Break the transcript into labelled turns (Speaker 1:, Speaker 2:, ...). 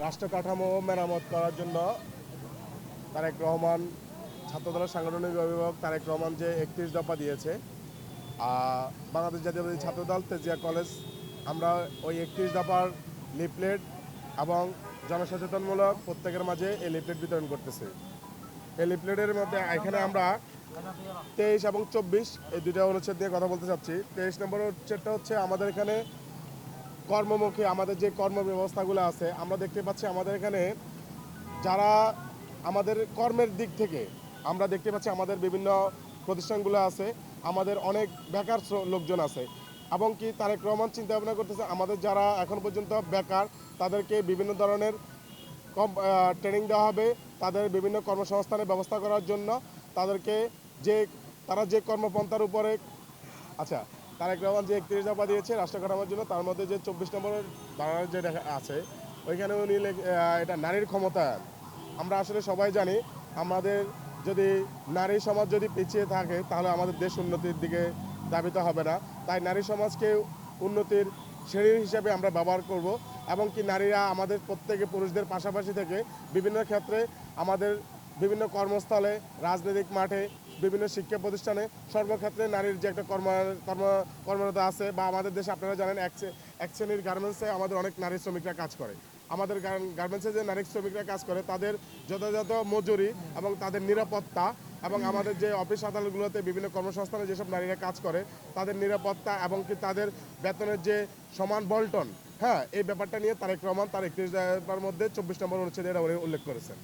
Speaker 1: রাষ্ট্র কাঠামো মেরামত করার জন্য তারেক রহমান ছাত্রদলের সাংগঠনিক অভিভাবক তারেক রহমান যে ৩১ দফা দিয়েছে, বাংলাদেশ জাতীয়তাবাদী ছাত্রদল তেজিয়া কলেজ আমরা ওই ৩১ দফার লিফলেট এবং জনসচেতনমূলক প্রত্যেকের মাঝে এই লিফলেট বিতরণ করতেছে। এই লিফলেটের মধ্যে এখানে আমরা ২৩ এবং ২৪ এই দুইটা অনুচ্ছেদ নিয়ে কথা বলতে চাচ্ছি। ২৩ নম্বর অনুচ্ছেদটা হচ্ছে আমাদের এখানে কর্মমুখী আমাদের যে কর্মব্যবস্থাগুলো আছে, আমরা দেখতে পাচ্ছি আমাদের এখানে যারা আমাদের কর্মের দিক থেকে আমরা দেখতে পাচ্ছি আমাদের বিভিন্ন প্রতিষ্ঠানগুলো আছে, আমাদের অনেক বেকার লোকজন আছে এবং কি তারেক রহমান চিন্তা ভাবনা করতেছে আমাদের যারা এখন পর্যন্ত বেকার তাদেরকে বিভিন্ন ধরনের ট্রেনিং দেওয়া হবে, তাদের বিভিন্ন কর্মসংস্থানের ব্যবস্থা করার জন্য তাদেরকে যে তারা যে কর্মপন্থার উপরে আচ্ছা তারেক রহমান যে ৩১ দফা দিয়েছে রাষ্ট্র কাঠামোর জন্য, তার মধ্যে যে ২৪ নম্বরের ধারা যে আছে ওইখানে উনি এটা নারীর ক্ষমতায়ন। আমরা আসলে সবাই জানি আমাদের যদি নারী সমাজ যদি পিছিয়ে থাকে তাহলে আমাদের দেশ উন্নতির দিকে ধাবিত হবে না। তাই নারী সমাজকে উন্নতির সিঁড়ি হিসাবে আমরা ব্যবহার করব এবং কি নারীরা আমাদের প্রত্যেকে পুরুষদের পাশাপাশি থেকে বিভিন্ন ক্ষেত্রে আমাদের বিভিন্ন কর্মস্থলে, রাজনৈতিক মাঠে, বিভিন্ন শিক্ষা প্রতিষ্ঠানে সর্বক্ষেত্রে নারীর যে একটা কর্মরত আছে বা আমাদের দেশে আপনারা জানেন এক শ্রেণীর গার্মেন্টসে আমাদের অনেক নারী শ্রমিকরা কাজ করে। আমাদের গার্মেন্টসে যে নারী শ্রমিকরা কাজ করে তাদের যথাযথ মজুরি এবং তাদের নিরাপত্তা এবং আমাদের যে অফিস আদালতগুলোতে বিভিন্ন কর্মসংস্থানে যেসব নারীরা কাজ করে তাদের নিরাপত্তা এবং কি তাদের বেতনের যে সমান বন্টন, হ্যাঁ এই ব্যাপারটা নিয়ে তারেক রহমান তার ৩১ দফার মধ্যে ২৪ নম্বর অনুচ্ছেদে এটা উল্লেখ করেছেন।